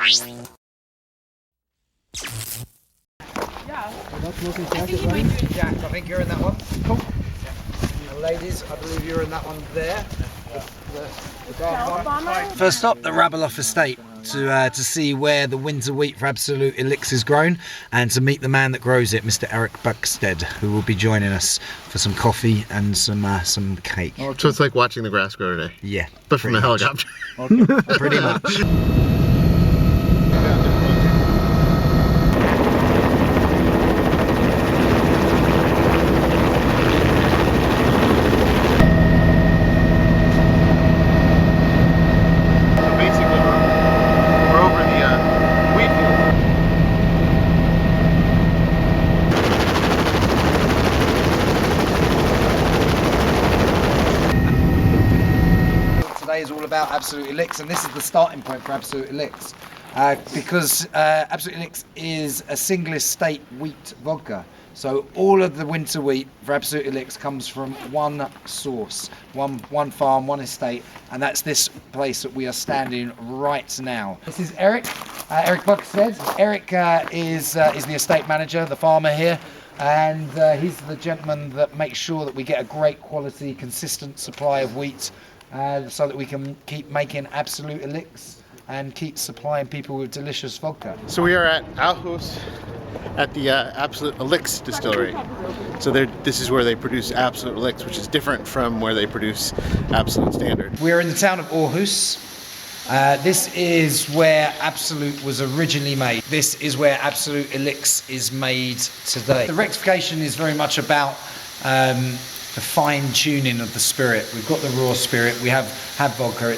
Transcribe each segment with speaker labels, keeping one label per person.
Speaker 1: Jack, I think you're in that one. Cool. And ladies, I believe you're in that one there. The dark one. First stop, the Rabeloff estate, to see where the winter wheat for Absolut Elyx is grown, and to meet the man that grows it, Mr. Eric Buxted, who will be joining us for some coffee and some cake.
Speaker 2: So it's like watching the grass grow today?
Speaker 1: Yeah.
Speaker 2: But from a helicopter.
Speaker 1: Okay. Pretty much. Is all about Absolut Elyx, and this is the starting point for Absolut Elyx, because Absolut Elyx is a single estate wheat vodka. So all of the winter wheat for Absolut Elyx comes from one source, one farm, one estate, and that's this place that we are standing right now. This is Eric Buxted. Eric is the estate manager, the farmer here. And he's the gentleman that makes sure that we get a great quality, consistent supply of wheat, so that we can keep making Absolut Elyx and keep supplying people with delicious vodka.
Speaker 2: So we are at Aarhus at the Absolut Elyx distillery. So this is where they produce Absolut Elyx, which is different from where they produce Absolut Standard.
Speaker 1: We're in the town of Aarhus. This is where Absolut was originally made. This is where Absolut Elyx is made today. The rectification is very much about the fine tuning of the spirit. We've got the raw spirit, we have vodka,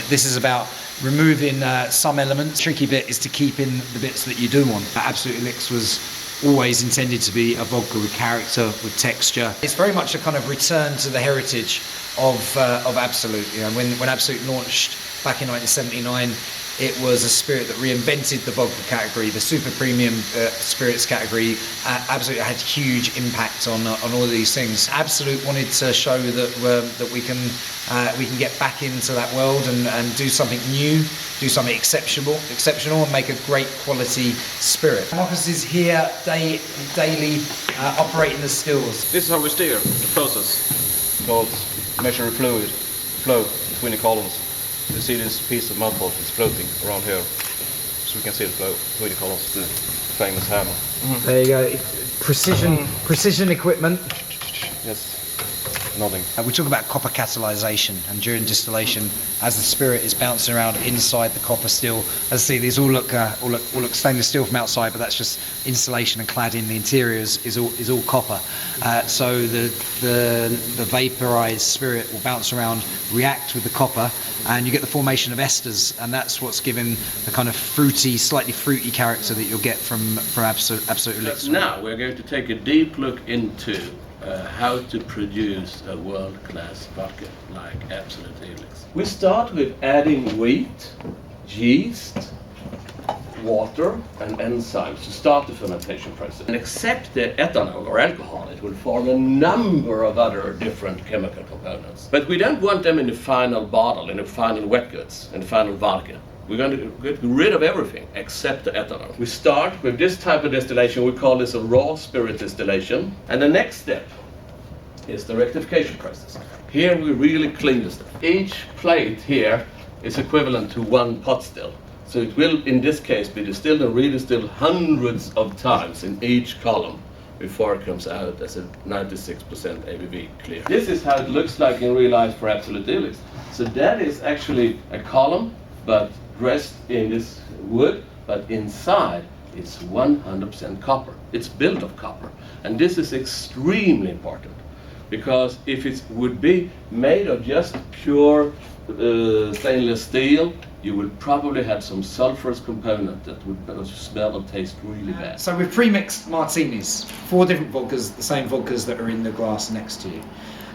Speaker 1: this is about removing some elements. The tricky bit is to keep in the bits that you do want. Absolut Elyx was always intended to be a vodka with character, with texture. It's very much a kind of return to the heritage of Absolut. You know, when Absolut launched back in 1979, it was a spirit that reinvented the vodka category, the super premium spirits category. Absolut had huge impact on all of these things. Absolut wanted to show that we can get back into that world and do something new, do something exceptional, and make a great quality spirit. Marcus is here daily operating the stills.
Speaker 3: This is how we steer the process called measuring flow between the columns. You see this piece of mudboard is floating around here, so we can see the flow between the columns, the famous hammer.
Speaker 1: There you go, precision equipment.
Speaker 3: Yes, nodding.
Speaker 1: We talk about copper catalyzation, and during distillation, as the spirit is bouncing around inside the copper still, as I see, these all look stainless steel from outside, but that's just insulation and cladding. The interior is all copper. So the vaporized spirit will bounce around, react with the copper, and you get the formation of esters, and that's what's given the kind of slightly fruity character that you'll get from Absolut Elyx.
Speaker 4: Now we're going to take a deep look into how to produce a world-class vodka like Absolut Elyx. We start with adding wheat, yeast, water and enzymes to start the fermentation process. And except the ethanol or alcohol, it will form a number of other different chemical components. But we don't want them in the final bottle, in the final wet goods, in the final vodka. We're going to get rid of everything except the ethanol. We start with this type of distillation. We call this a raw spirit distillation. And the next step is the rectification process. Here we really clean the stuff. Each plate here is equivalent to one pot still. So it will, in this case, be distilled and redistilled hundreds of times in each column before it comes out as a 96% ABV clear. This is how it looks like in real life for Absolut Elyx. So that is actually a column, but dressed in this wood, but inside it's 100% copper. It's built of copper. And this is extremely important, because if it would be made of just pure stainless steel, you would probably have some sulfurous component that would smell and taste really bad.
Speaker 1: So we've pre-mixed martinis, 4 different vodkas, the same vodkas that are in the glass next to you.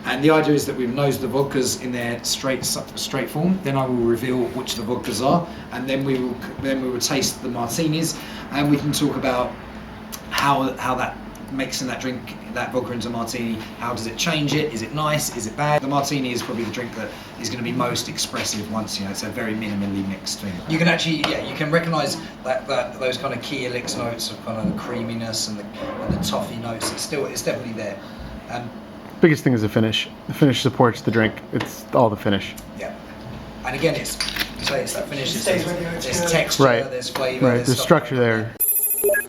Speaker 1: And the idea is that we've nosed the vodkas in their straight form. Then I will reveal which the vodkas are, and then we will taste the martinis, and we can talk about how that mixing that drink, that vodka into martini, how does it change it? Is it nice? Is it bad? The martini is probably the drink that is going to be most expressive once, you know, it's a very minimally mixed thing. You can actually, yeah, you can recognise that those kind of key Elyx notes of kind of the creaminess and the toffee notes. It's definitely there.
Speaker 2: Biggest thing is the finish. The finish supports the drink. It's all the finish.
Speaker 1: Yeah, and again, it's that finish. There's texture,
Speaker 2: right.
Speaker 1: there's flavour,
Speaker 2: right. There's structure there.
Speaker 1: Like